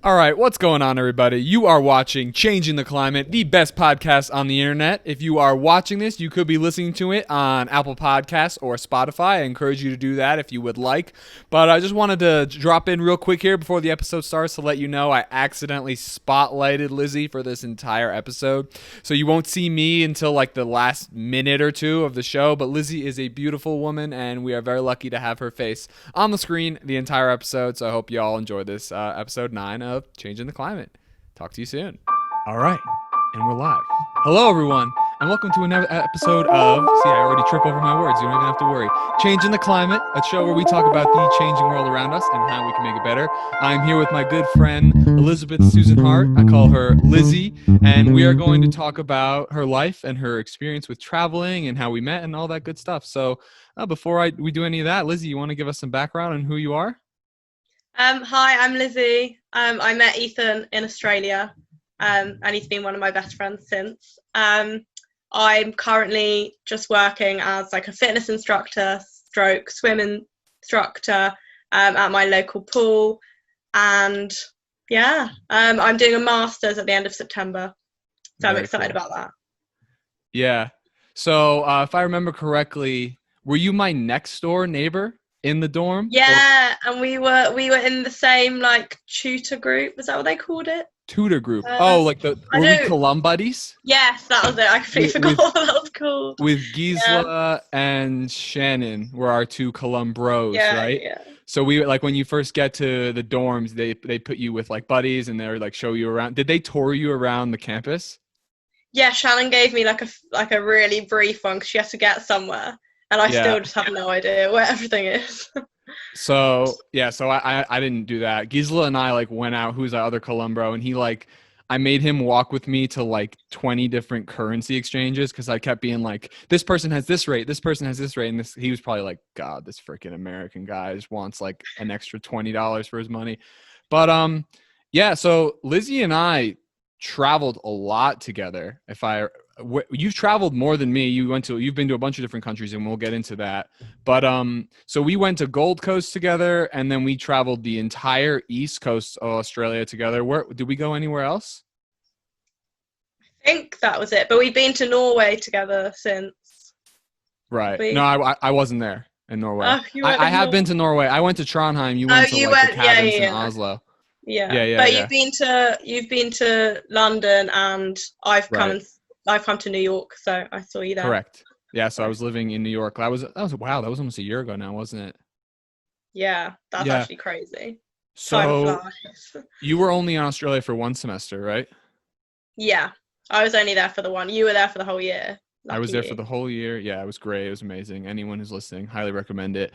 All right, what's going on, everybody? You are watching Changing the Climate, the best podcast on the internet. If you are watching this, you could be listening to it on Apple Podcasts or Spotify. I encourage you to do that if you would like. But I just wanted to drop in real quick here before the episode starts to let you know I accidentally spotlighted Lizzie for this entire episode. So you won't see me until like the last minute or two of the show. But Lizzie is a beautiful woman, and we are very lucky to have her face on the screen the entire episode. So I hope you all enjoy this episode 9 of Changing the Climate. Talk to you soon. All right, and we're live. Hello, everyone, and welcome to another episode of, see, I already trip over my words. You don't even have to worry. Changing the Climate, a show where we talk about the changing world around us and how we can make it better. I'm here with my good friend, Elizabeth Susan Hart. I call her Lizzie, and we are going to talk about her life and her experience with traveling and how we met and all that good stuff. So before we do any of that, Lizzie, you want to give us some background on who you are? Hi, I'm Lizzie. I met Ethan in Australia, and he's been one of my best friends since. I'm currently just working as like a fitness instructor, stroke swim instructor at my local pool, and I'm doing a master's at the end of September, so I'm excited about that. Yeah. So if I remember correctly, were you my next door neighbor in the dorm? Yeah, and we were in the same like tutor group. Was that what they called it? Tutor group. Were we Colum buddies? Yes, that was it. I completely forgot what that was called. With Gisela and Shannon were our two Colum bros, right? Yeah. So we like when you first get to the dorms, they put you with like buddies and they're like show you around. Did they tour you around the campus? Yeah, Shannon gave me like a really brief one because she has to get somewhere. And I still just have no idea where everything is. So I didn't do that. Gisela and I like went out, who's our other Columbro, and I made him walk with me to like 20 different currency exchanges because I kept being like, this person has this rate, this person has this rate, and he was probably like, God, this freaking American guy just wants like an extra $20 for his money. But so Lizzie and I traveled a lot together. You've traveled more than me. You've been to a bunch of different countries, and we'll get into that. But so we went to Gold Coast together, and then we traveled the entire East Coast of Australia together. Where did we go anywhere else? I think that was it. But we've been to Norway together since. Right. No, I wasn't there in Norway. Oh, I have been to Norway. I went to Trondheim. You went to the cabins in Oslo. Yeah. But you've been to London, and I've come to New York, so I saw you there. Correct. Yeah, so I was living in New York. That was almost a year ago now, wasn't it? Yeah, that's actually crazy. So you were only in Australia for one semester, right? Yeah, I was only there for the one. You were there for the whole year. I was there for the whole year. Yeah, it was great. It was amazing. Anyone who's listening, highly recommend it.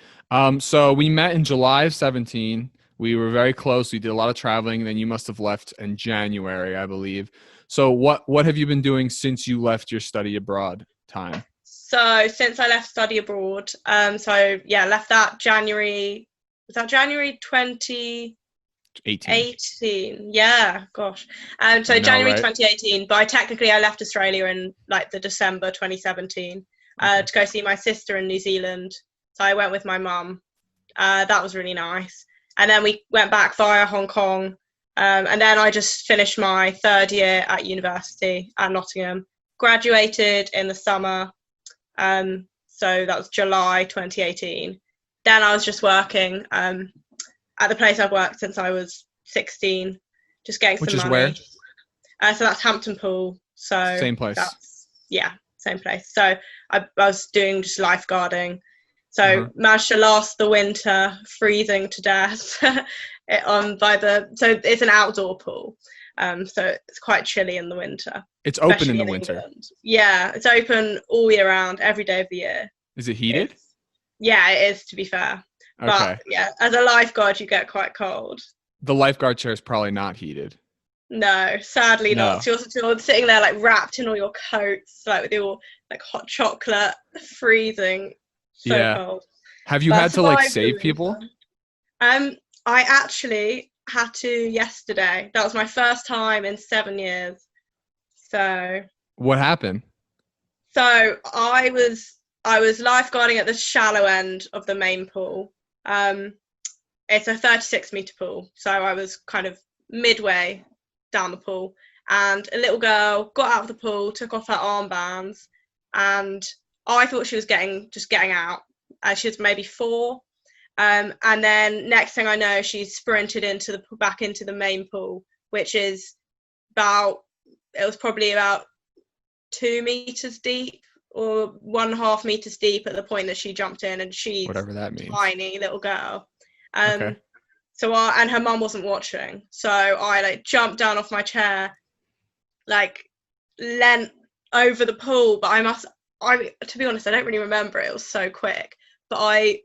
So we met in July of 2017. We were very close. We did a lot of traveling. And then you must have left in January, I believe. So what have you been doing since you left your study abroad time? So since I left study abroad, left that January. Was that January 2018? Yeah, gosh. January 2018. But I left Australia in like the December 2017 to go see my sister in New Zealand. So I went with my mum. That was really nice. And then we went back via Hong Kong. And then I just finished my third year at university at Nottingham, graduated in the summer. So that was July 2018. Then I was just working at the place I've worked since I was 16, just getting some money. Which is where? So that's Hampton Pool. So same place. Same place. So I was doing just lifeguarding. So managed to last the winter, freezing to death. So it's an outdoor pool, so it's quite chilly in the winter. It's open in the winter. England. Yeah, it's open all year round, every day of the year. Is it heated? It is, to be fair. Okay. But yeah, as a lifeguard, you get quite cold. The lifeguard chair is probably not heated. No, sadly not. So you're sitting there like wrapped in all your coats, like with your like hot chocolate, freezing. So cold. Have you had to like save people? I actually had to yesterday. That was my first time in 7 years. So what happened? So I was lifeguarding at the shallow end of the main pool. It's a 36-meter pool, so I was kind of midway down the pool, and a little girl got out of the pool, took off her armbands, and I thought she was getting out. She was maybe 4. And then next thing I know, she sprinted back into the main pool, which is it was probably about 2 meters deep or 1.5 meters deep at the point that she jumped in, and she's whatever that means. Tiny little girl. Okay. So and her mum wasn't watching, so I like jumped down off my chair, like leant over the pool. But to be honest, I don't really remember it. It was so quick, but I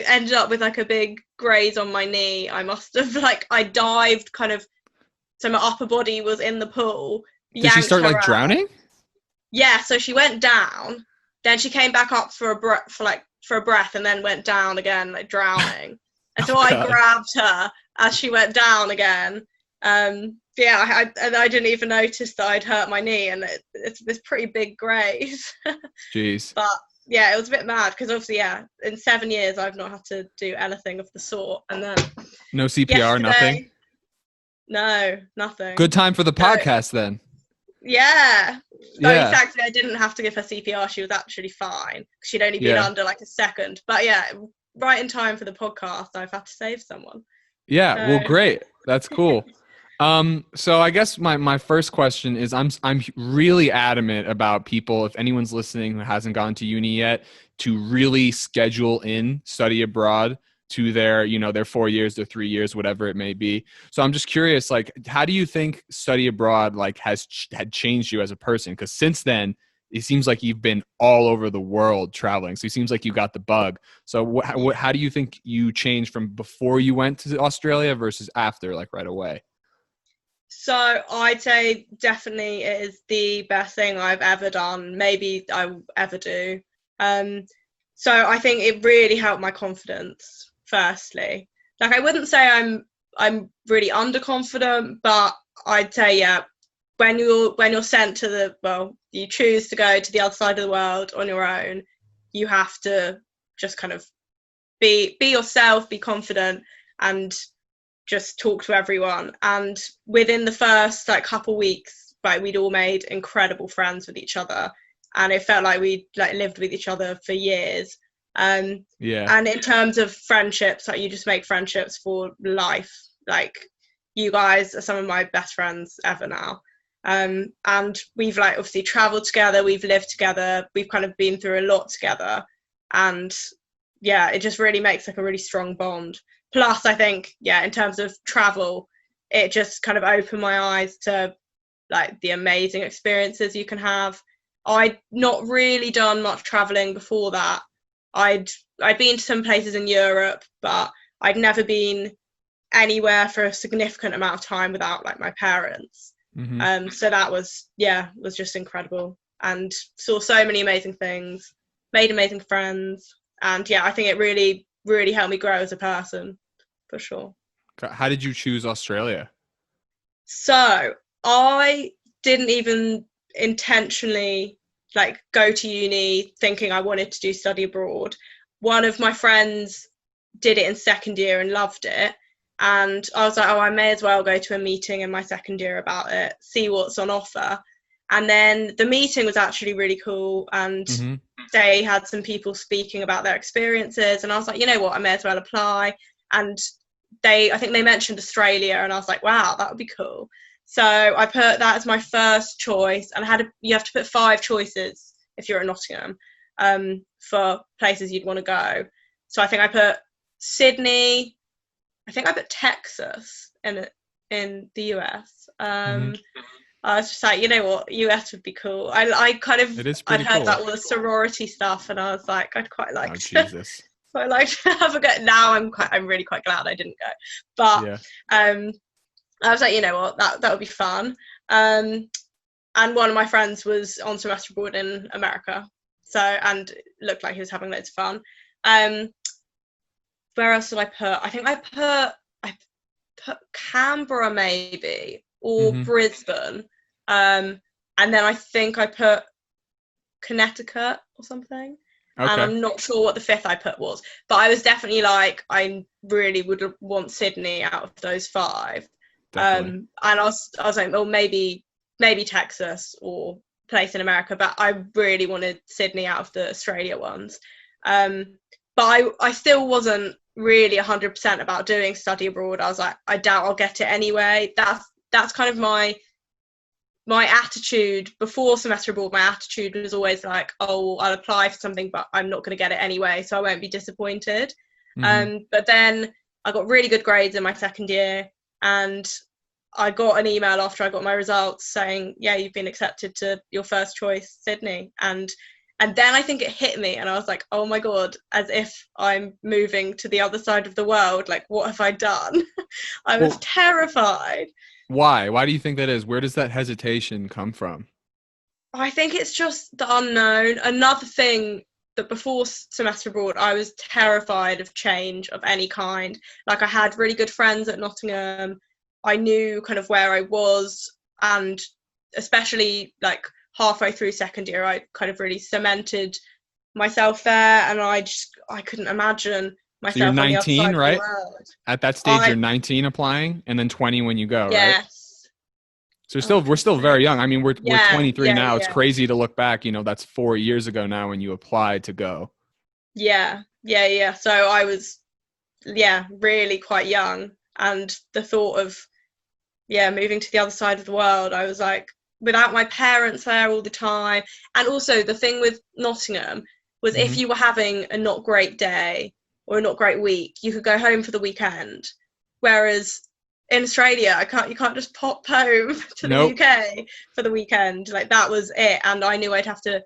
ended up with like a big graze on my knee. I must have I dived kind of, so my upper body was in the pool. Did she start like drowning? Yeah, so she went down, then she came back up for a breath, and then went down again, like drowning. And so I grabbed her as she went down again. I didn't even notice that I'd hurt my knee, and it's this pretty big graze. Jeez. But yeah, it was a bit mad because obviously, in 7 years I've not had to do anything of the sort, and then no CPR, nothing. No, nothing. Good time for the podcast then. Yeah. Yeah. Thankfully, I didn't have to give her CPR. She was actually fine. She'd only been under like a second. But yeah, right in time for the podcast, I've had to save someone. Yeah. Well, great. That's cool. So I guess my first question is I'm really adamant about people, if anyone's listening who hasn't gone to uni yet, to really schedule in study abroad to their 4 years, their 3 years, whatever it may be. So I'm just curious, like, how do you think study abroad had changed you as a person? Because since then, it seems like you've been all over the world traveling. So it seems like you got the bug. So how do you think you changed from before you went to Australia versus after, like right away? So I'd say definitely it is the best thing I've ever done. Maybe I will ever do. So I think it really helped my confidence. Firstly, like I wouldn't say I'm really underconfident, but I'd say when you're sent to you choose to go to the other side of the world on your own, you have to just kind of be yourself, be confident, and just talk to everyone. And within the first couple weeks, we'd all made incredible friends with each other, and it felt like we'd lived with each other for years. And in terms of friendships, you just make friendships for life. You guys are some of my best friends ever now. And we've obviously traveled together, we've lived together, we've kind of been through a lot together, and it just really makes a really strong bond. Plus, I think in terms of travel, it just kind of opened my eyes to the amazing experiences you can have. I'd not really done much traveling before that. I'd been to some places in Europe, but I'd never been anywhere for a significant amount of time without my parents. Mm-hmm. So that was just incredible, and saw so many amazing things, made amazing friends, and I think it really, really helped me grow as a person, for sure. How did you choose Australia? So I didn't even intentionally go to uni thinking I wanted to do study abroad. One of my friends did it in second year and loved it, and I was like, I may as well go to a meeting in my second year about it, see what's on offer. And then the meeting was actually really cool, and they had some people speaking about their experiences, and I was like, you know what, I may as well apply. And I think they mentioned Australia, and I was like, wow, that would be cool. So I put that as my first choice, and you have to put 5 choices if you're at Nottingham for places you'd want to go. So I think I put Sydney. I think I put Texas in the US. I was just like, you know what, US would be cool. I'd heard cool. That all the sorority stuff, and I was like, I'd quite like. Oh, Jesus. So I like to have a go. Now I'm really quite glad I didn't go, but I was like, you know what, that would be fun. And one of my friends was on semester abroad in America, and looked like he was having loads of fun. Where else did I put? I think I put Canberra maybe, or Brisbane. And then I think I put Connecticut or something. Okay. And I'm not sure what the 5th I put was, but I was definitely I really would want Sydney out of those 5. Definitely. And I was like, well, maybe Texas or place in America, but I really wanted Sydney out of the Australia ones. But I still wasn't really 100% about doing study abroad. I was like, I doubt I'll get it anyway. That's kind of my attitude before semester abroad. My attitude was always like, oh, I'll apply for something, but I'm not going to get it anyway, so I won't be disappointed. But then I got really good grades in my second year, and I got an email after I got my results saying, yeah, you've been accepted to your first choice, Sydney. And then I think it hit me, and I was like, oh my God, as if I'm moving to the other side of the world. Like, what have I done? I was terrified. Why? Why do you think that is? Where does that hesitation come from? I think it's just the unknown. Another thing that before semester abroad, I was terrified of change of any kind. Like, I had really good friends at Nottingham. I knew kind of where I was, and especially like halfway through second year, I kind of really cemented myself there, and I couldn't imagine myself so you're 19, on the other side right? of the world. At that stage, you're 19 applying, and then 20 when you go, right? Yes. So we're still very young. I mean, we're 23 now. Yeah. It's crazy to look back. That's 4 years ago now when you applied to go. Yeah. So I was, really quite young, and the thought of, moving to the other side of the world, I was like, without my parents there all the time. And also the thing with Nottingham was if you were having a not great day or a not great week, you could go home for the weekend. Whereas in Australia, you can't just pop home to the UK for the weekend. Like, that was it. And I knew I'd have to,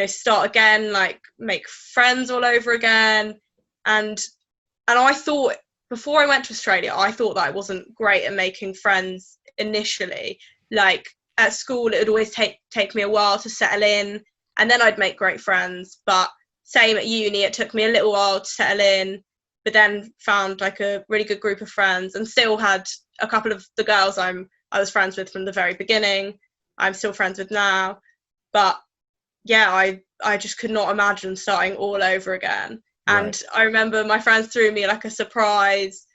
start again, like make friends all over again. And I thought, before I went to Australia, I thought that I wasn't great at making friends initially. Like, at school, it would always take me a while to settle in, and then I'd make great friends. But same at uni, it took me a little while to settle in, but then found like a really good group of friends, and still had a couple of the girls I was friends with from the very beginning. I'm still friends with now. But yeah, I just could not imagine starting all over again. And Right. I remember my friends threw me like a surprise,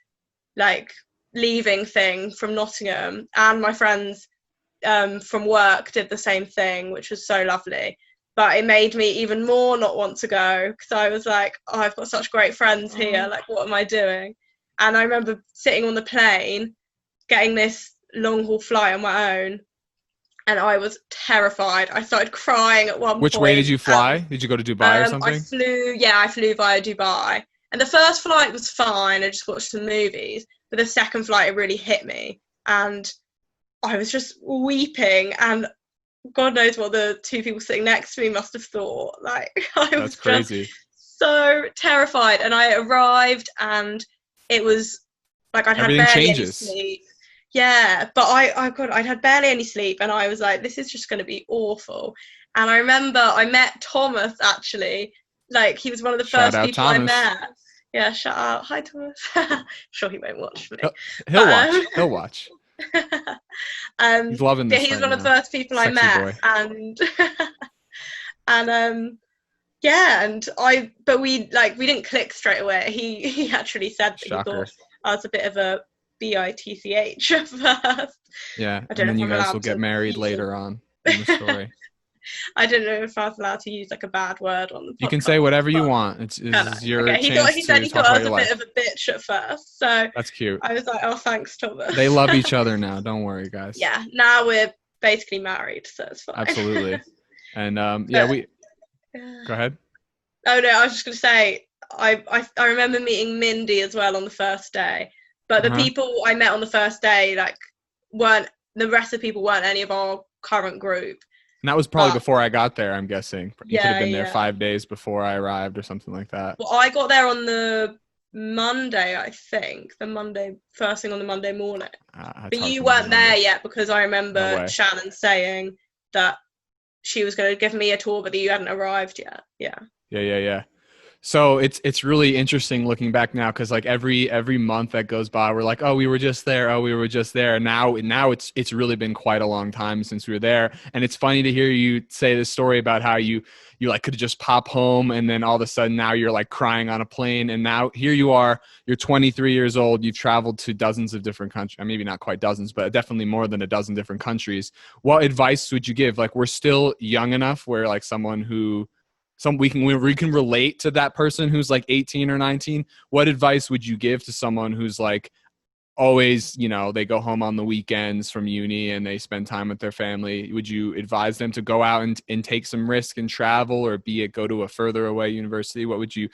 like, leaving thing from Nottingham, and my friends from work did the same thing, which was so lovely. But it made me even more not want to go, because I was like, oh, I've got such great friends here, like, what am I doing? And I remember sitting on the plane, getting this long haul flight on my own, and I was terrified. I started crying at one point. Which way did you fly? Did you go to Dubai or something? I flew via Dubai. And the first flight was fine, I just watched some movies. But the second flight, it really hit me. And I was just weeping, and God knows what the two people sitting next to me must have thought. Like, I was crazy. Just so terrified. And I arrived, and it was like I'd had barely any sleep. Yeah, but I'd had barely any sleep, and I was like, this is just going to be awful. And I remember I met Thomas, actually. Like, he was one of the first people I met. Yeah, shout out. Hi, Thomas. I'm sure he won't watch me. He'll watch. He's loving this. He's one of the first people I met, but we didn't click straight away. He actually said that he thought I was a bit of a bitch at first. Yeah, and then you guys will get married later on in the story. I don't know if I was allowed to use like a bad word on the podcast. You can say whatever you want. It's your chance. He said he thought I was a bit of a bitch at first, so that's cute. I was like, oh, thanks, Thomas. They love each other now. Don't worry, guys. Yeah, now we're basically married, so it's fine. Absolutely. And go ahead. Oh no, I was just gonna say I remember meeting Mindy as well on the first day, but the people I met on the first day the rest of the people weren't any of our current group. And that was probably before I got there, I'm guessing. You could have been there 5 days before I arrived or something like that. Well, I got there on the Monday, I think. First thing on the Monday morning. But you weren't there yet, because I remember Shannon saying that she was going to give me a tour, but that you hadn't arrived yet. Yeah. Yeah. So it's really interesting looking back now, because like every month that goes by, we're like, oh, we were just there, oh, we were just there. And now it's really been quite a long time since we were there. And it's funny to hear you say this story about how you like could just pop home, and then all of a sudden now you're like crying on a plane, and now here you are, you're 23 years old, you've traveled to dozens of different countries, maybe not quite dozens, but definitely more than a dozen different countries. What advice would you give? Like, we're still young enough where like someone who we can relate to that person who's like 18 or 19. What advice would you give to someone who's like always, they go home on the weekends from uni and they spend time with their family? Would you advise them to go out and take some risk and travel, or be it go to a further away university? What would you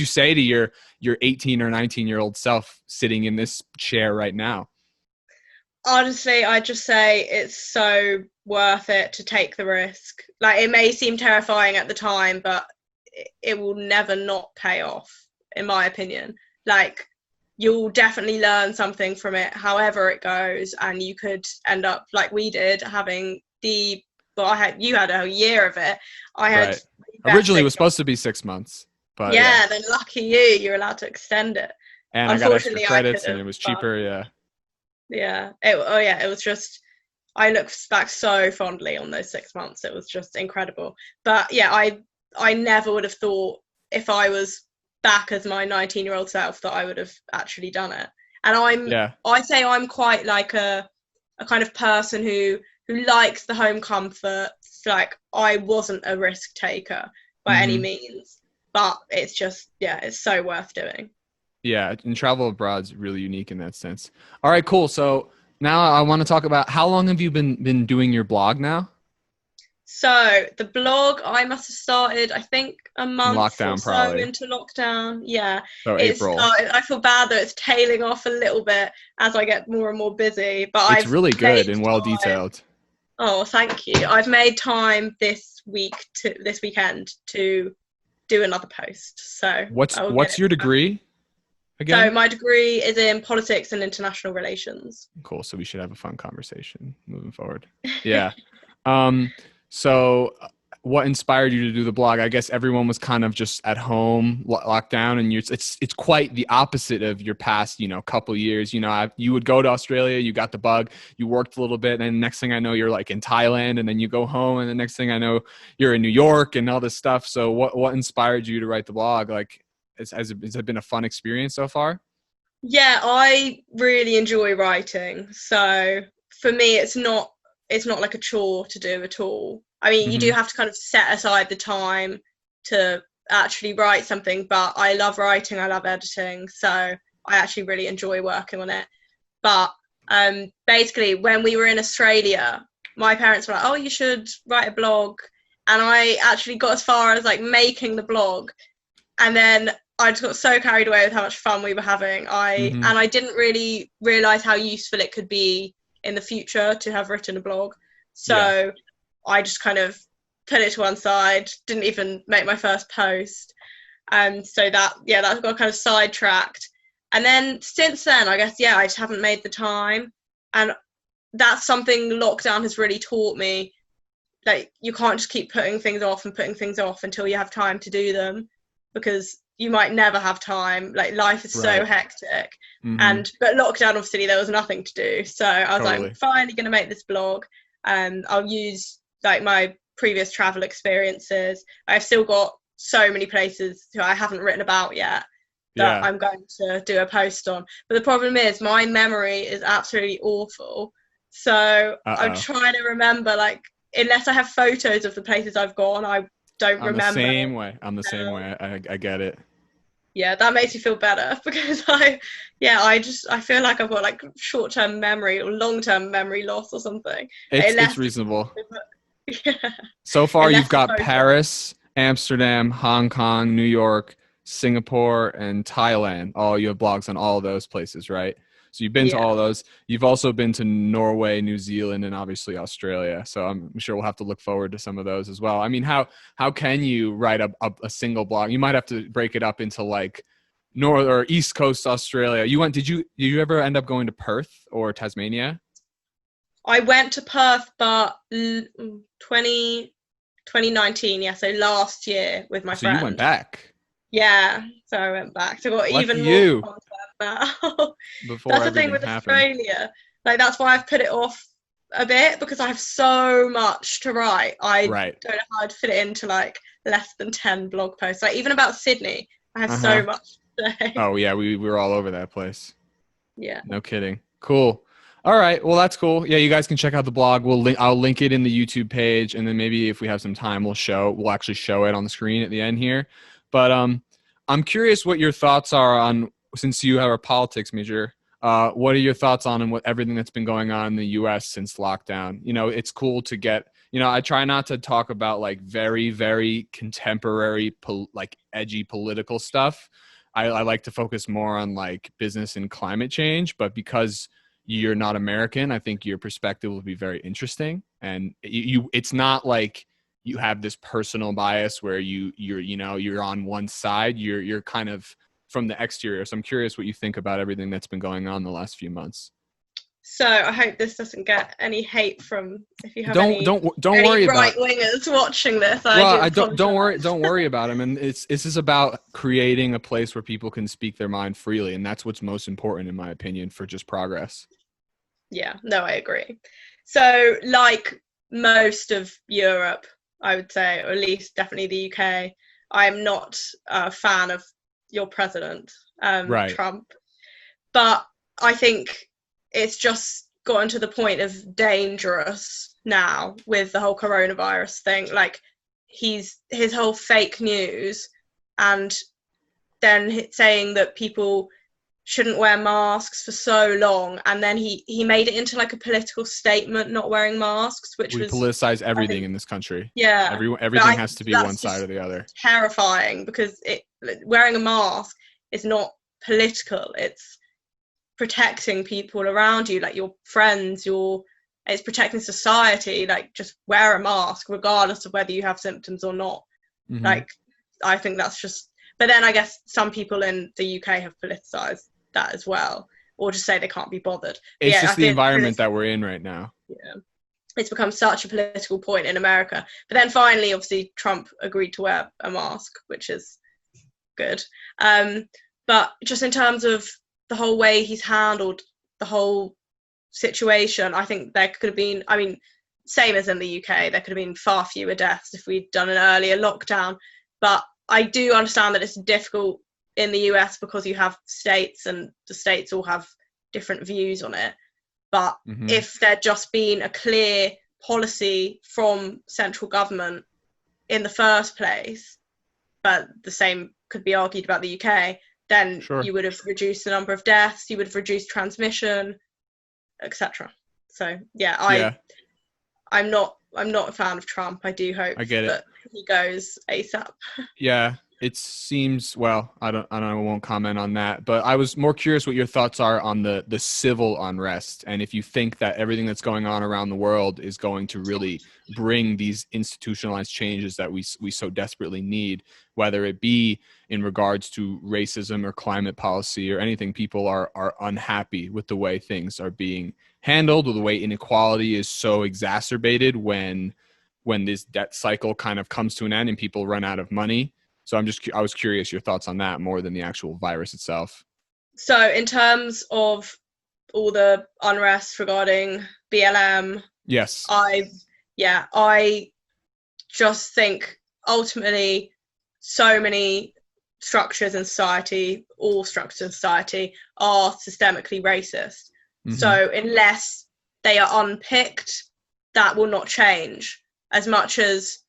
say to your 18 or 19-year-old self sitting in this chair right now? Honestly, I just say it's so worth it to take the risk. Like, it may seem terrifying at the time, but it will never not pay off, in my opinion. Like, you'll definitely learn something from it, however it goes, and you could end up like we did, having you had a year of it. I had right. Originally it was supposed to be 6 months, but yeah. Then lucky you're allowed to extend it. And I got extra credits, and it was cheaper. It was just, I look back so fondly on those 6 months. It was just incredible. But yeah, I never would have thought, if I was back as my 19-year-old self, that I would have actually done it. And I say I'm quite like a kind of person who likes the home comforts. Like, I wasn't a risk taker by any means, but it's just, it's so worth doing. Yeah, and travel abroad is really unique in that sense. All right, cool. So now I want to talk about, how long have you been doing your blog now? So the blog, I must have started, I think, a month lockdown, or so probably. into lockdown. Yeah. So April. I feel bad that it's tailing off a little bit as I get more and more busy. But it's really good and well detailed. Oh, thank you. I've made time this weekend to do another post. So what's your degree again? So my degree is in politics and international relations. Cool. So we should have a fun conversation moving forward. Yeah. So what inspired you to do the blog? I guess everyone was kind of just at home, locked down, and it's quite the opposite of your past, couple years. You would go to Australia, you got the bug, you worked a little bit, and next thing I know, you're like in Thailand, and then you go home, and the next thing I know, you're in New York and all this stuff. So what inspired you to write the blog? Like, has it been a fun experience so far? Yeah, I really enjoy writing. So for me, it's not like a chore to do at all. I mean, you do have to kind of set aside the time to actually write something, but I love writing, I love editing, so I actually really enjoy working on it. But basically, when we were in Australia, my parents were like, oh, you should write a blog. And I actually got as far as like making the blog. And then I just got so carried away with how much fun we were having. And I didn't really realise how useful it could be in the future to have written a blog. So I just kind of put it to one side, didn't even make my first post. So that got kind of sidetracked. And then since then, I guess, I just haven't made the time. And that's something lockdown has really taught me. Like, you can't just keep putting things off until you have time to do them, because you might never have time. Like, life is so hectic. But lockdown, obviously, there was nothing to do. So I was like, I'm finally going to make this blog. I'll use like my previous travel experiences. I've still got so many places that I haven't written about yet that I'm going to do a post on. But the problem is my memory is absolutely awful. So I'm trying to remember, like, unless I have photos of the places I've gone, I don't remember. I'm the same way. I get it. Yeah, that makes me feel better, because I feel like I've got like short-term memory or long-term memory loss or something. It's reasonable. So far, you've got Paris, Amsterdam, Hong Kong, New York, Singapore, and Thailand. You have blogs on all of those places, right? So you've been to all of those. You've also been to Norway, New Zealand, and obviously Australia. So I'm sure we'll have to look forward to some of those as well. I mean, how can you write a single blog? You might have to break it up into like North or East Coast Australia. Did you ever end up going to Perth or Tasmania? I went to Perth, but 2019, so last year with my friend. So you went back. Yeah, so I went back. So I got Lucky even more you. content now. Before That's the thing everything with happened. Australia. Like, that's why I've put it off a bit, because I have so much to write. I Right. don't know how I'd fit it into like less than 10 blog posts. Like, even about Sydney, I have so Uh-huh. much to say. Oh yeah, we were all over that place. Yeah. No kidding. Cool. All right. Well, that's cool. Yeah, you guys can check out the blog. I'll link it in the YouTube page, and then maybe if we have some time, we'll actually show it on the screen at the end here. But I'm curious what your thoughts are on, since you have a politics major. What are your thoughts on and what everything that's been going on in the U.S. since lockdown? You know, it's cool to get. You know, I try not to talk about like very, very contemporary, like edgy political stuff. I like to focus more on like business and climate change, but because you're not American, I think your perspective will be very interesting. And it's not like you have this personal bias where you're on one side. You're kind of from the exterior. So I'm curious what you think about everything that's been going on the last few months. So I hope this doesn't get any hate from, if you have Don't any worry right about. wingers watching this. I Well, do I apologize. don't worry about them. And it's just about creating a place where people can speak their mind freely, and that's what's most important, in my opinion, for just progress. Yeah, no, I agree. So, like most of Europe, I would say, or at least definitely the UK, I'm not a fan of your president, Right. Trump. But I think it's just gotten to the point of dangerous now with the whole coronavirus thing. Like, his whole fake news, and then saying that people shouldn't wear masks for so long, and then he made it into like a political statement not wearing masks, which We was, politicize I everything think, in this country. yeah, but Everything has to be one that's side or just the other. terrifying, because wearing a mask is not political. It's protecting people around you, like your friends, it's protecting society. Like, just wear a mask regardless of whether you have symptoms or not. Mm-hmm. Like, I think that's just, but then I guess some people in the UK have politicized that as well, or just say they can't be bothered. But It's yeah, I just the think environment that we're in right now. yeah, it's become such a political point in America. But then finally, obviously, Trump agreed to wear a mask, which is good. But just in terms of the whole way he's handled the whole situation, I think there could have been, I mean, same as in the UK, there could have been far fewer deaths if we'd done an earlier lockdown. But I do understand that it's difficult in the US because you have states, and the states all have different views on it. But if there'd just been a clear policy from central government in the first place, but the same could be argued about the UK, then you would have reduced the number of deaths, you would have reduced transmission, etc. So yeah, I'm not a fan of Trump. I do hope that he goes ASAP. Yeah, it seems, well, I won't comment on that, but I was more curious what your thoughts are on the civil unrest, and if you think that everything that's going on around the world is going to really bring these institutionalized changes that we so desperately need, whether it be in regards to racism or climate policy or anything. People are unhappy with the way things are being handled, or the way inequality is so exacerbated when this debt cycle kind of comes to an end and people run out of money. So I was curious your thoughts on that more than the actual virus itself. So in terms of all the unrest regarding BLM, yes, I just think ultimately so many structures in society, all structures in society, are systemically racist. So unless they are unpicked, that will not change as much as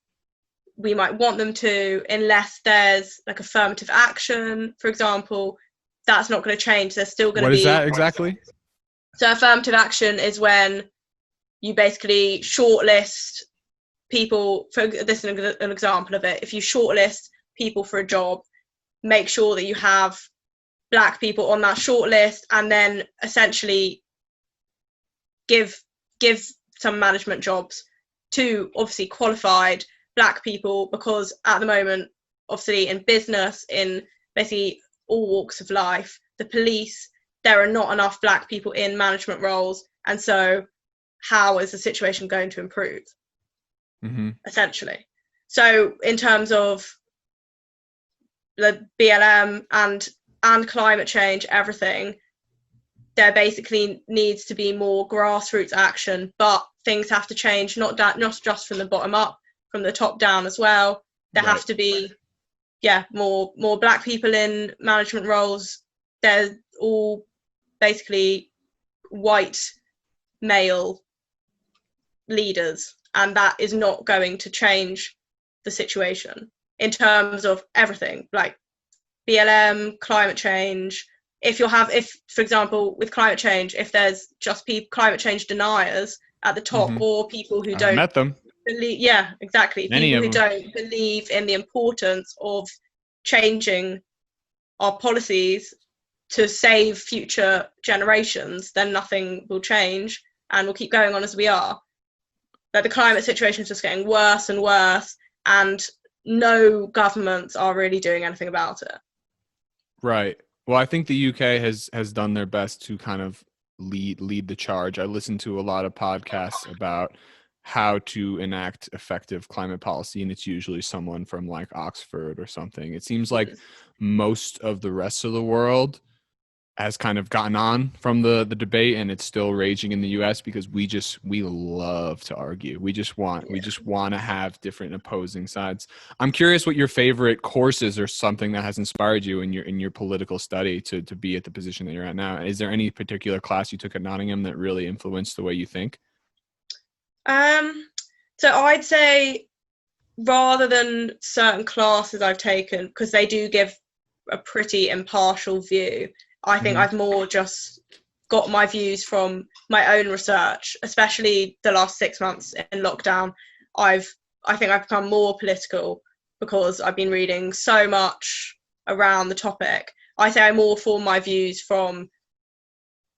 we might want them to, unless there's like affirmative action, for example. That's not going to change. There's still going to be. What is that exactly? So affirmative action is when you basically shortlist people. For this is an example of it. If you shortlist people for a job, make sure that you have Black people on that shortlist, and then essentially give some management jobs to obviously qualified Black people, because at the moment, obviously in business, in basically all walks of life, the police, there are not enough Black people in management roles, and so how is the situation going to improve? Essentially. So in terms of the BLM and climate change, everything, there basically needs to be more grassroots action, but things have to change, not just from the bottom up, from the top down as well. There have to be, more Black people in management roles. They're all basically white male leaders, and that is not going to change the situation in terms of everything, like BLM, climate change. If, for example, with climate change, if there's just climate change deniers at the top, or people who don't met them. believe, exactly, Many people who don't believe in the importance of changing our policies to save future generations, then nothing will change, and we'll keep going on as we are. But the climate situation is just getting worse and worse, and no governments are really doing anything about it. Right. Well, I think the UK has done their best to kind of lead the charge. I listen to a lot of podcasts about how to enact effective climate policy, and it's usually someone from like Oxford or something. It seems like most of the rest of the world has kind of gotten on from the debate, and it's still raging in the US because we love to argue. We just want to have different opposing sides. I'm curious what your favorite courses or something that has inspired you in your political study to be at the position that you're at now. Is there any particular class you took at Nottingham that really influenced the way you think? So I'd say, rather than certain classes I've taken, because they do give a pretty impartial view, I think I've more just got my views from my own research, especially the last 6 months in lockdown. I think I've become more political because I've been reading so much around the topic. I say I more form my views from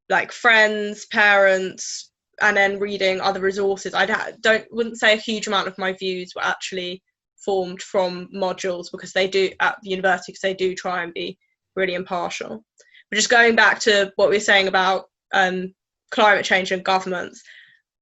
like friends, parents, and then reading other resources. Wouldn't say a huge amount of my views were actually formed from modules, because they do at the university, because they do try and be really impartial. But just going back to what we were saying about climate change and governments,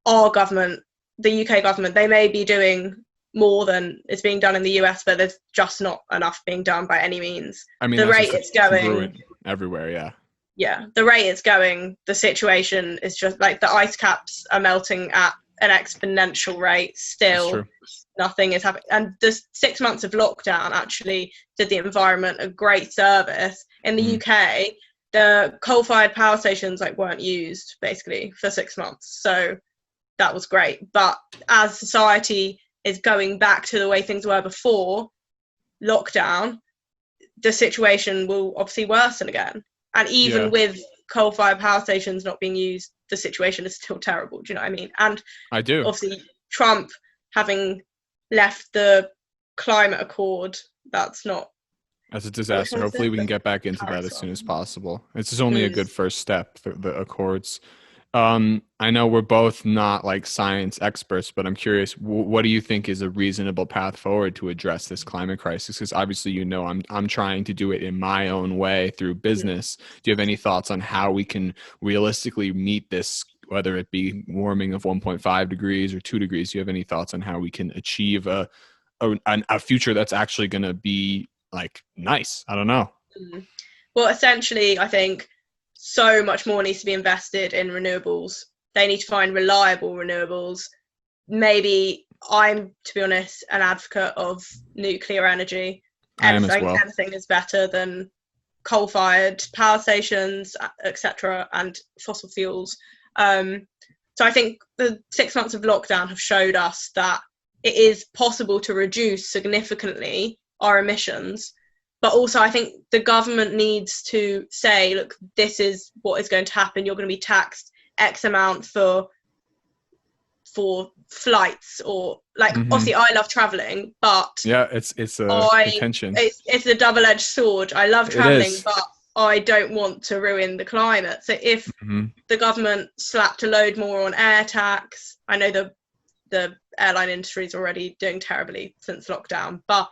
our government, the UK government, they may be doing more than is being done in the US, but there's just not enough being done by any means. I mean, the rate it's going everywhere, the rate it's going, the situation is just like the ice caps are melting at an exponential rate. Still, nothing is happening. And the 6 months of lockdown actually did the environment a great service. In the UK, the coal-fired power stations weren't used basically for 6 months, so that was great. But as society is going back to the way things were before lockdown, the situation will obviously worsen again. And even with coal-fired power stations not being used, the situation is still terrible. Do you know what I mean? And I do. Obviously, Trump having left the climate accord, that's a disaster. Hopefully we can get back into that as soon as possible. It's just only a good first step, the accords. I know we're both not like science experts, but I'm curious, what do you think is a reasonable path forward to address this climate crisis? Because obviously, I'm trying to do it in my own way through business. Do you have any thoughts on how we can realistically meet this, whether it be warming of 1.5 degrees or 2 degrees? Do you have any thoughts on how we can achieve a future that's actually going to be like nice? I don't know. Well, essentially, I think so much more needs to be invested in renewables. They need to find reliable renewables. Maybe I'm, to be honest, an advocate of nuclear energy. I am as well. Anything is better than coal-fired power stations, etc., and fossil fuels. So I think the 6 months of lockdown have showed us that it is possible to reduce significantly our emissions. But also, I think the government needs to say, look, this is what is going to happen. You're going to be taxed X amount for flights, or obviously I love traveling, but it's a contention. It's a double-edged sword. I love traveling, but I don't want to ruin the climate. So if the government slapped a load more on air tax, I know the airline industry is already doing terribly since lockdown, but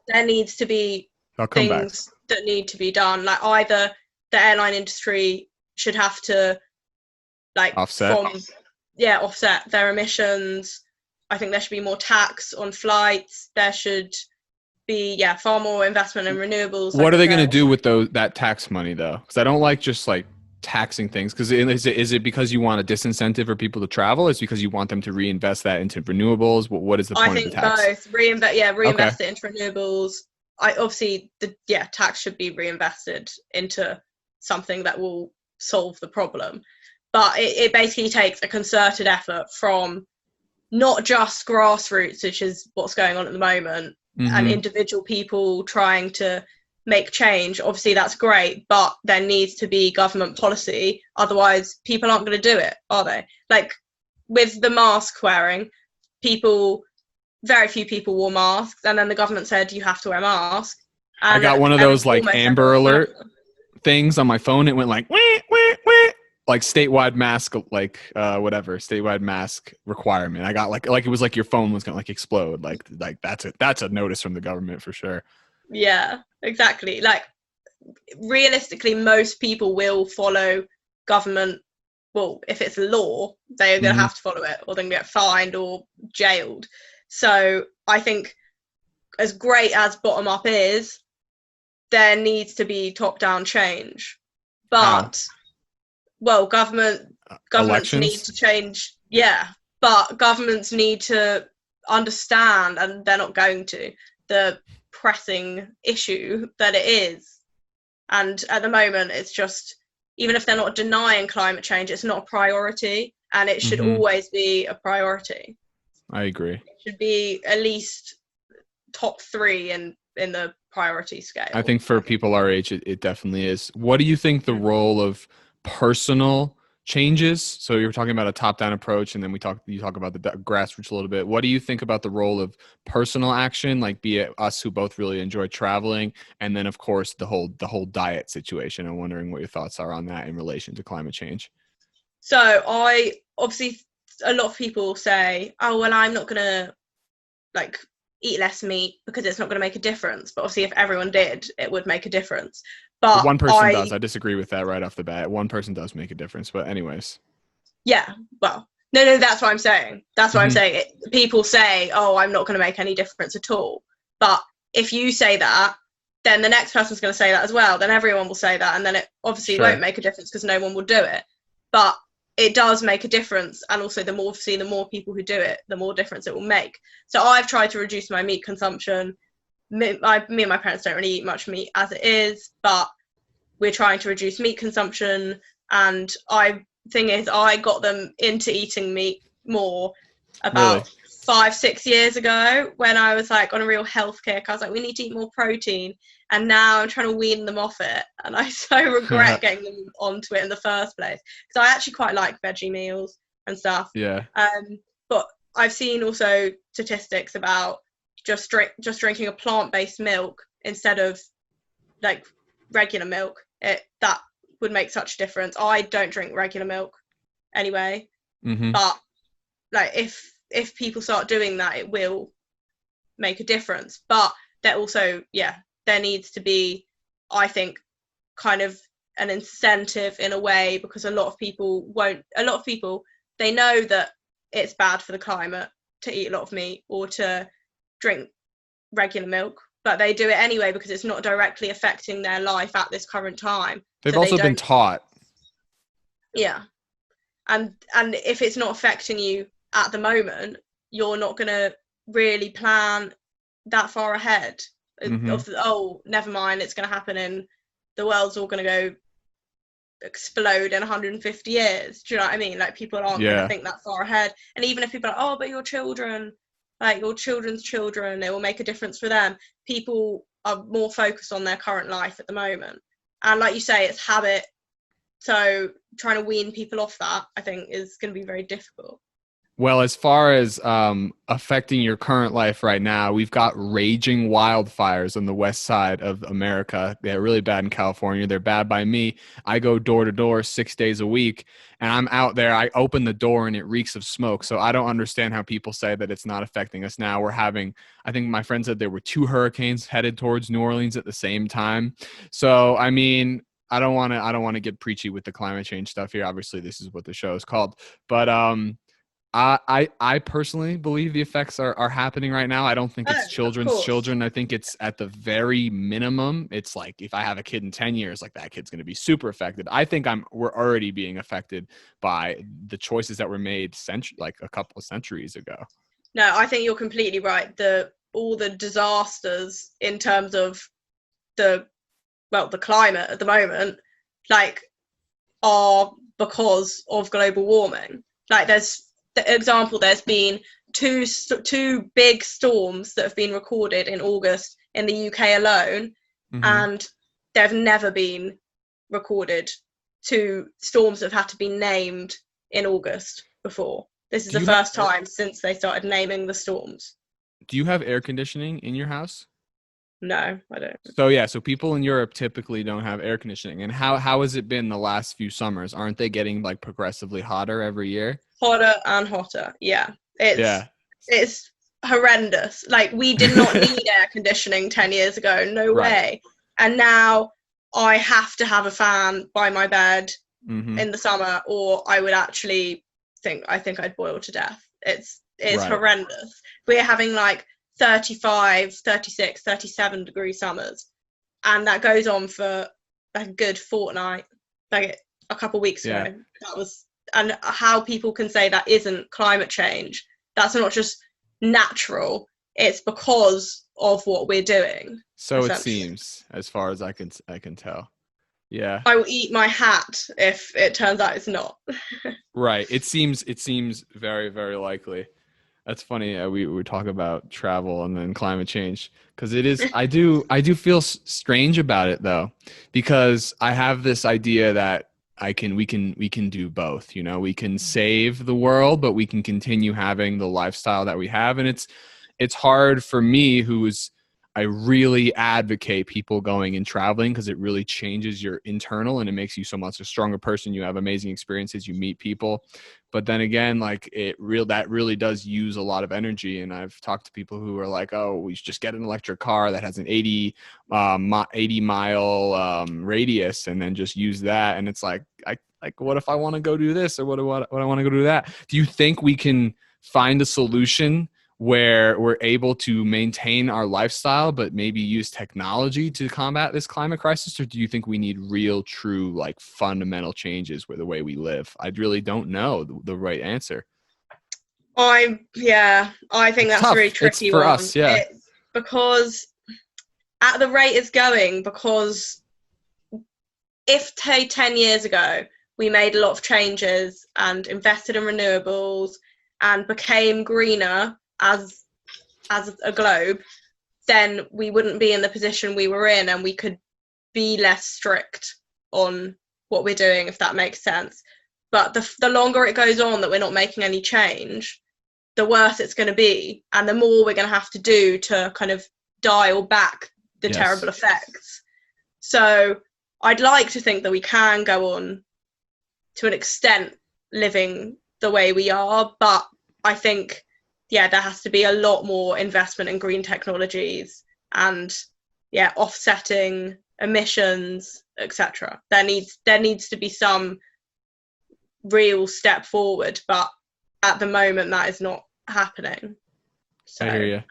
there needs to be things that need to be done. Like either the airline industry should have to offset their emissions. I think there should be more tax on flights. There should be far more investment in renewables. What are they going to do with that tax money though? Because I don't like just like taxing things. Because is it because you want a disincentive for people to travel? Is it because you want them to reinvest that into renewables? What is the point of the tax? I think both. Reinvest it into renewables. Obviously the tax should be reinvested into something that will solve the problem. But it basically takes a concerted effort from not just grassroots, which is what's going on at the moment, and individual people trying to make change. Obviously, that's great, but there needs to be government policy. Otherwise, people aren't going to do it, are they? Like with the mask wearing, very few people wore masks, and then the government said you have to wear a mask. I got one of those like Amber Alert things on my phone. It went like wah, wah, wah. Like statewide mask, like statewide mask requirement. I got like it was like your phone was gonna like explode. Like that's a notice from the government for sure. Yeah, exactly. Like realistically, most people will follow government. Well, if it's a law, they're gonna have to follow it, or they're gonna get fined or jailed. So I think, as great as bottom up is, there needs to be top down change. But well, governments need to change. Yeah, but governments need to understand, and they're not going to, the pressing issue that it is. And at the moment, it's just, even if they're not denying climate change, it's not a priority, and it should always be a priority. I agree. It should be at least top 3 in the priority scale. I think for people our age, it definitely is. What do you think the role of personal changes? So you're talking about a top-down approach, and then you talk about the grassroots a little bit. What do you think about the role of personal action, like be it us who both really enjoy traveling, and then of course the whole diet situation? I'm wondering what your thoughts are on that in relation to climate change. So obviously a lot of people say, oh well, I'm not gonna like eat less meat because it's not going to make a difference. But obviously if everyone did, it would make a difference. But one person does. I disagree with that right off the bat. One person does make a difference. But anyways. Yeah, well, no, that's what I'm saying. That's what I'm saying. People say, oh, I'm not going to make any difference at all. But if you say that, then the next person's going to say that as well. Then everyone will say that. And then it obviously won't make a difference because no one will do it. But it does make a difference. And also the more people who do it, the more difference it will make. So I've tried to reduce my meat consumption. Me and my parents don't really eat much meat as it is, but we're trying to reduce meat consumption. And I got them into eating meat more about 5-6 years ago, when I was like on a real health kick. I was like, we need to eat more protein. And now I'm trying to wean them off it. And I so regret getting them onto it in the first place, because I actually quite like veggie meals and stuff. Yeah. But I've seen also statistics about just drinking a plant-based milk instead of like regular milk. That would make such a difference. I don't drink regular milk anyway. But like if people start doing that, it will make a difference. But there also, there needs to be, I think, kind of an incentive in a way, because a lot of people, they know that it's bad for the climate to eat a lot of meat or to drink regular milk, but they do it anyway because it's not directly affecting their life at this current time. They've also been taught. Yeah. And if it's not affecting you at the moment, you're not going to really plan that far ahead. Oh, never mind, it's going to happen and the world's all going to go explode in 150 years. Do you know what I mean? Like, people aren't going to think that far ahead. And even if people are, oh, but your children, like your children's children, it will make a difference for them. People are more focused on their current life at the moment. And like you say, it's habit. So trying to wean people off that, I think, is going to be very difficult. Well, as far as affecting your current life right now, we've got raging wildfires on the west side of America. They're really bad in California. They're bad by me. I go door to door 6 days a week, and I'm out there. I open the door, and it reeks of smoke. So I don't understand how people say that it's not affecting us now. We're having, I think my friend said there were 2 hurricanes headed towards New Orleans at the same time. So, I mean, I don't want to get preachy with the climate change stuff here. Obviously, this is what the show is called. But I personally believe the effects are happening right now. I don't think it's Oh, of children's course. children. I think it's at the very minimum. It's like if I have a kid in 10 years, like that kid's going to be super affected. I think we're already being affected by the choices that were made like a couple of centuries ago. No, I think you're completely right. All the disasters in terms of the the climate at the moment, like, are because of global warming. Like, there's the example. There's been two big storms that have been recorded in August in the UK alone, Mm-hmm. and they've never been recorded two storms that have had to be named in August before. This is Do the you have first time since they started naming the storms. do you have air conditioning in your house? No, I don't. So people in Europe typically don't have air conditioning. And how has it been the last few summers? Aren't they getting like progressively hotter every year? Hotter and hotter. Yeah, it's Yeah. it's horrendous. Like, we did not need air conditioning 10 years ago. No Right. way. And now I have to have a fan by my bed Mm-hmm. in the summer, or I would actually think I'd boil to death. It's Right. horrendous. We're having like 35, 36, 37-degree summers, and that goes on for a good fortnight. Like, a couple of weeks Yeah. ago, that was. And how people can say that isn't climate change, that's not just natural, it's because of what we're doing. So it Essentially, seems, as far as I can tell. Yeah. I will eat my hat if it turns out it's not. Right. It seems very, very likely. That's funny. We talk about travel and then climate change because it is. I do feel strange about it though, because I have this idea that we can do both. You know, we can save the world, but we can continue having the lifestyle that we have, and it's hard for me I really advocate people going and traveling because it really changes your internal and it makes you so much a stronger person. You have amazing experiences, you meet people. But then again, like that really does use a lot of energy. And I've talked to people who are like, oh, we should just get an electric car that has an 80 mile radius and then just use that. And it's like, what if I want to go do this or what I want to go do that? Do you think we can find a solution where we're able to maintain our lifestyle, but maybe use technology to combat this climate crisis? Or do you think we need real, true, like fundamental changes with the way we live? I really don't know the right answer. I think It's that's a really tough. It's tricky for one. us. Yeah. Because at the rate it's going, because if 10 years ago we made a lot of changes and invested in renewables and became greener as a globe, then we wouldn't be in the position we were in, and we could be less strict on what we're doing, if that makes sense. But the longer it goes on that we're not making any change, the worse it's going to be, and the more we're going to have to do to kind of dial back the Yes. terrible effects. So I'd like to think that we can go on to an extent living the way we are, but I think, there has to be a lot more investment in green technologies and offsetting emissions, etc. There needs to be some real step forward, but at the moment that is not happening. So I hear you.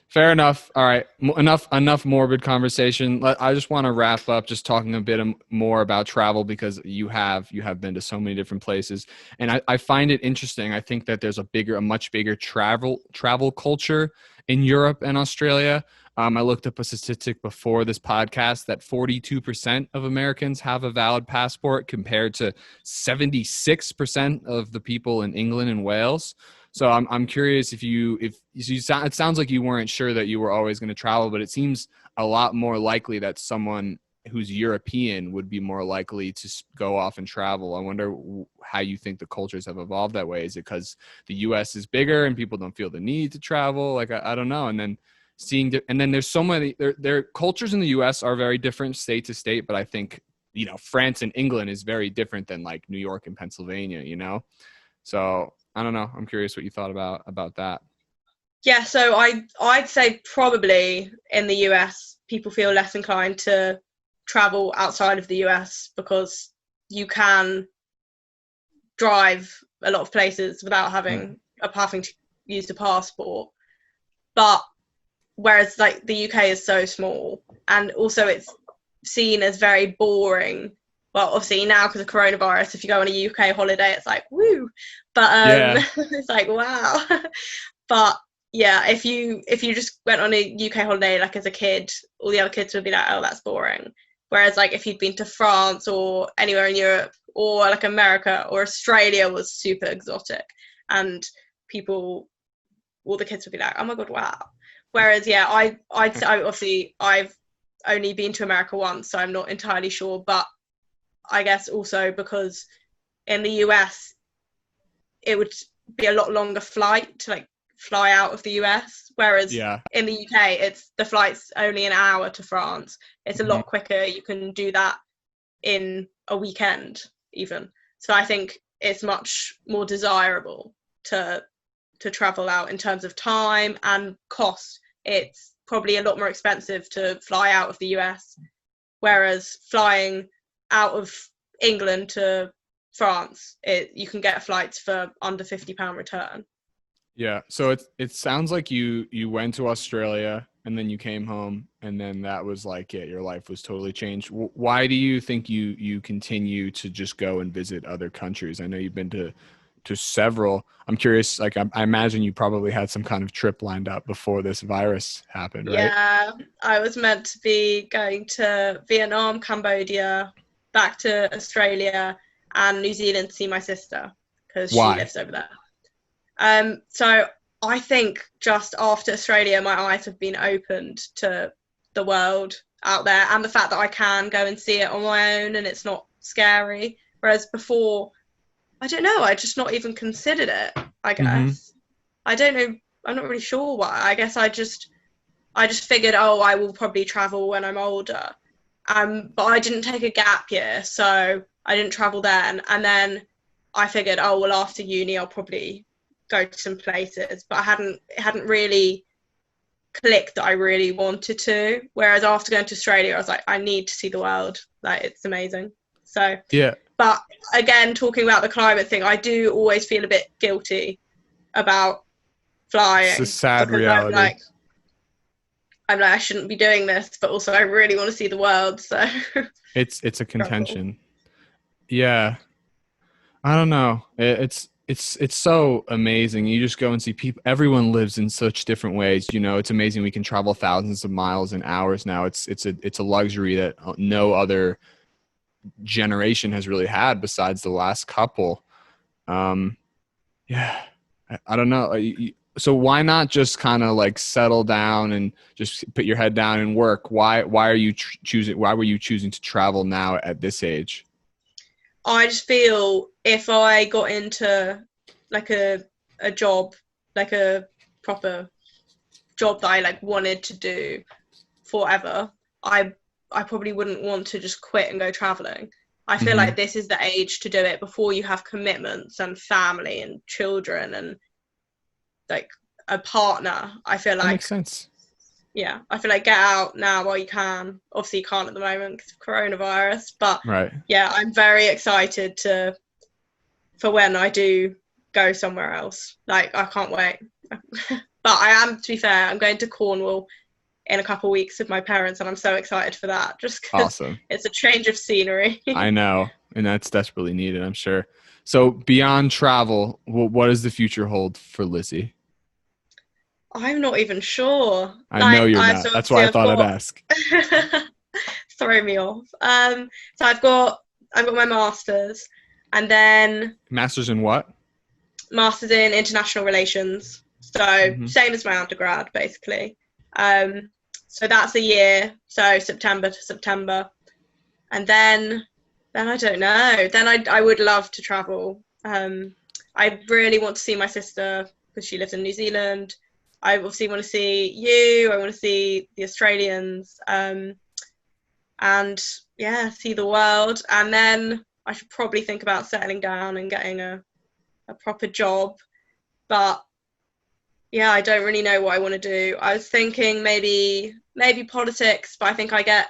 Fair enough. All right. Enough morbid conversation. I just want to wrap up just talking a bit more about travel, because you have been to so many different places. And I find it interesting. I think that there's a much bigger travel culture in Europe and Australia. I looked up a statistic before this podcast that 42% of Americans have a valid passport compared to 76% of the people in England and Wales. So I'm curious if it sounds like you weren't sure that you were always going to travel, but it seems a lot more likely that someone who's European would be more likely to go off and travel. I wonder how you think the cultures have evolved that way. Is it because the U.S. is bigger and people don't feel the need to travel? Like, I don't know. And then there's so many, their cultures in the U.S. are very different state to state, but I think, France and England is very different than like New York and Pennsylvania, So I don't know. I'm curious what you thought about that. Yeah, so I'd say probably in the US, people feel less inclined to travel outside of the US because you can drive a lot of places without having to use a passport. But whereas like the UK is so small, and also it's seen as very boring. Well, obviously now because of coronavirus, if you go on a UK holiday, it's like woo, but it's like wow. But yeah, if you just went on a UK holiday like as a kid, all the other kids would be like, oh, that's boring. Whereas like if you'd been to France or anywhere in Europe or like America or Australia was super exotic, and all the kids would be like, oh my god, wow. Whereas yeah, I'd say obviously I've only been to America once, so I'm not entirely sure, but I guess also because in the US it would be a lot longer flight to like fly out of the US, whereas in the UK it's the flight's only an hour to France. It's a lot quicker. You can do that in a weekend even. So I think it's much more desirable to travel out in terms of time and cost. It's probably a lot more expensive to fly out of the US, whereas flying out of England to France, you can get flights for under £50 return. Yeah. So it sounds like you went to Australia and then you came home, and then that was like it. Your life was totally changed. Why do you think you continue to just go and visit other countries? I know you've been to several. I'm curious, like I imagine you probably had some kind of trip lined up before this virus happened, right? Yeah, I was meant to be going to Vietnam, Cambodia, back to Australia and New Zealand to see my sister because she lives over there. So I think just after Australia, my eyes have been opened to the world out there and the fact that I can go and see it on my own and it's not scary. Whereas before, I don't know, I just not even considered it, I guess. I don't know, I'm not really sure why. I guess I just figured, oh, I will probably travel when I'm older. But I didn't take a gap year, so I didn't travel then. And then I figured, oh, well, after uni, I'll probably go to some places. But it hadn't really clicked that I really wanted to. Whereas after going to Australia, I was like, I need to see the world. Like, it's amazing. So, yeah. But again, talking about the climate thing, I do always feel a bit guilty about flying. It's a sad reality. I'm like, I shouldn't be doing this, but also I really want to see the world. So it's a contention. Yeah. I don't know. It's so amazing. You just go and see people. Everyone lives in such different ways. You know, it's amazing. We can travel thousands of miles in hours now. It's a luxury that no other generation has really had besides the last couple. Yeah. I don't know. So why not just kind of like settle down and just put your head down and work? Why are you choosing? Why were you choosing to travel now at this age? I just feel if I got into like a job, like a proper job that I like wanted to do forever, I probably wouldn't want to just quit and go traveling. I feel like this is the age to do it before you have commitments and family and children and like a partner. I feel like that makes sense. Yeah, I feel like get out now while you can. Obviously you can't at the moment because of coronavirus, but yeah, I'm very excited for when I do go somewhere else. Like, I can't wait. But I am, to be fair, I'm going to Cornwall in a couple of weeks with my parents, and I'm so excited for that, just because it's a change of scenery. I know, and that's desperately needed, I'm sure. So beyond travel, what does the future hold for Lizzie? I'm not even sure. I know you're not. That's why I thought I'd ask. Throw me off. So I've got my master's, and then master's in what? Master's in international relations. So same as my undergrad, basically. So that's a year. So September to September, and then I don't know. Then I would love to travel. I really want to see my sister because she lives in New Zealand. I obviously want to see you. I want to see the Australians, and yeah, see the world. And then I should probably think about settling down and getting a proper job. But yeah, I don't really know what I want to do. I was thinking maybe politics, but I think I get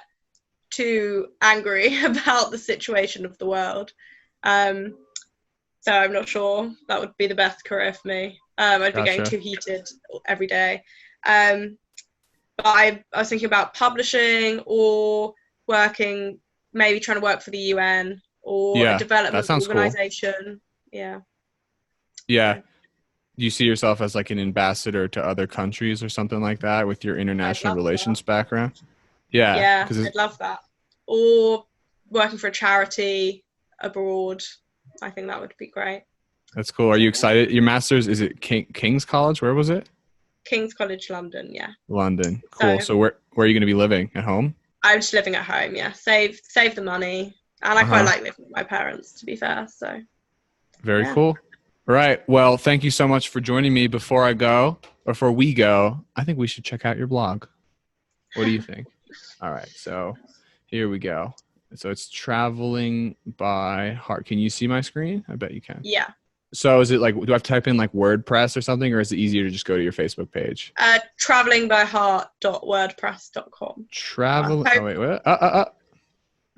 too angry about the situation of the world. So I'm not sure that would be the best career for me. I'd be getting Gotcha. too heated every day. But I was thinking about publishing or working, maybe trying to work for the UN or a Yeah, that development sounds cool. organization. Yeah. Yeah. So Do you see yourself as like an ambassador to other countries or something like that with your I'd international love that. relations background? Yeah, Yeah, because I'd love that. Or working for a charity abroad. I think that would be great. that's cool. Are So you yeah. excited? Your master's is it King's College? Where was it? King's College London, yeah. London. Cool. So So where are you going to be living? At home? I'm just living at home, yeah. Save the money. And I quite Uh-huh. like living with my parents, to be fair. So Very yeah. cool. All right. Well, thank you so much for joining me. Before I go, or before we go, I think we should check out your blog. What do you think? All right. So here we go. So it's traveling by Hart. Can you see my screen? I bet you can. Yeah. So is it like, do I have to type in like WordPress or something, or is it easier to just go to your Facebook page? Travelingbyheart.wordpress.com. Travel. Oh, Hope, wait, what?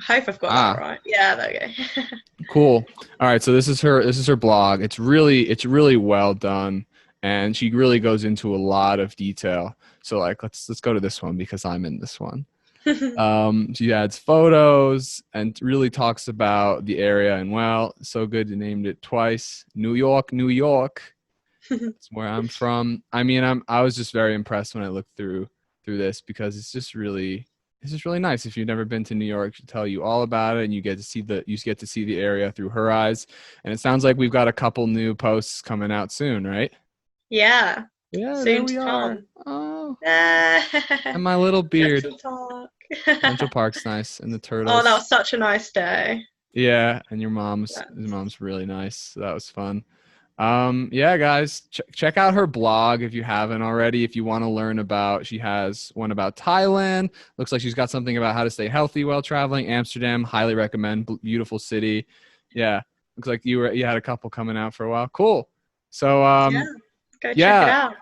hope I've got that Ah, right. Yeah, there we go. cool. All right. So this is her blog. It's really well done. And she really goes into a lot of detail. So like, let's go to this one because I'm in this one. She adds photos and really talks about the area, and well, so good you named it twice. New York, New York. That's where I'm from. I mean, I was just very impressed when I looked through this because it's just really nice. If you've never been to New York, she'll tell you all about it, and you get to see the area through her eyes. And it sounds like we've got a couple new posts coming out soon, right? Yeah, Yeah, there soon we to are. come. Oh, and my little beard. Central Park. Central Park's nice, and the Oh, that turtles. was such a nice day. Yeah, and your mom's really nice. So that was fun. Yeah, guys, check out her blog if you haven't already. If you want to learn about, she has one about Thailand. Looks like she's got something about how to stay healthy while traveling. Amsterdam, highly recommend. Beautiful city. Yeah, looks like you had a couple coming out for a while. Cool. So Yeah, go check it yeah, out.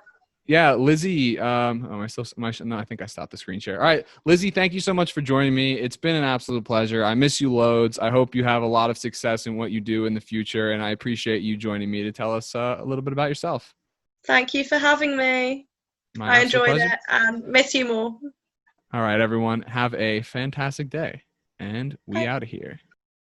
yeah, Lizzie. Am I still? No, I think I stopped the screen share. All right, Lizzie, thank you so much for joining me. It's been an absolute pleasure. I miss you loads. I hope you have a lot of success in what you do in the future, and I appreciate you joining me to tell us a little bit about yourself. Thank you for having me. My I absolute enjoyed pleasure. it and miss you more. All right, everyone, have a fantastic day, and we Bye. out of here.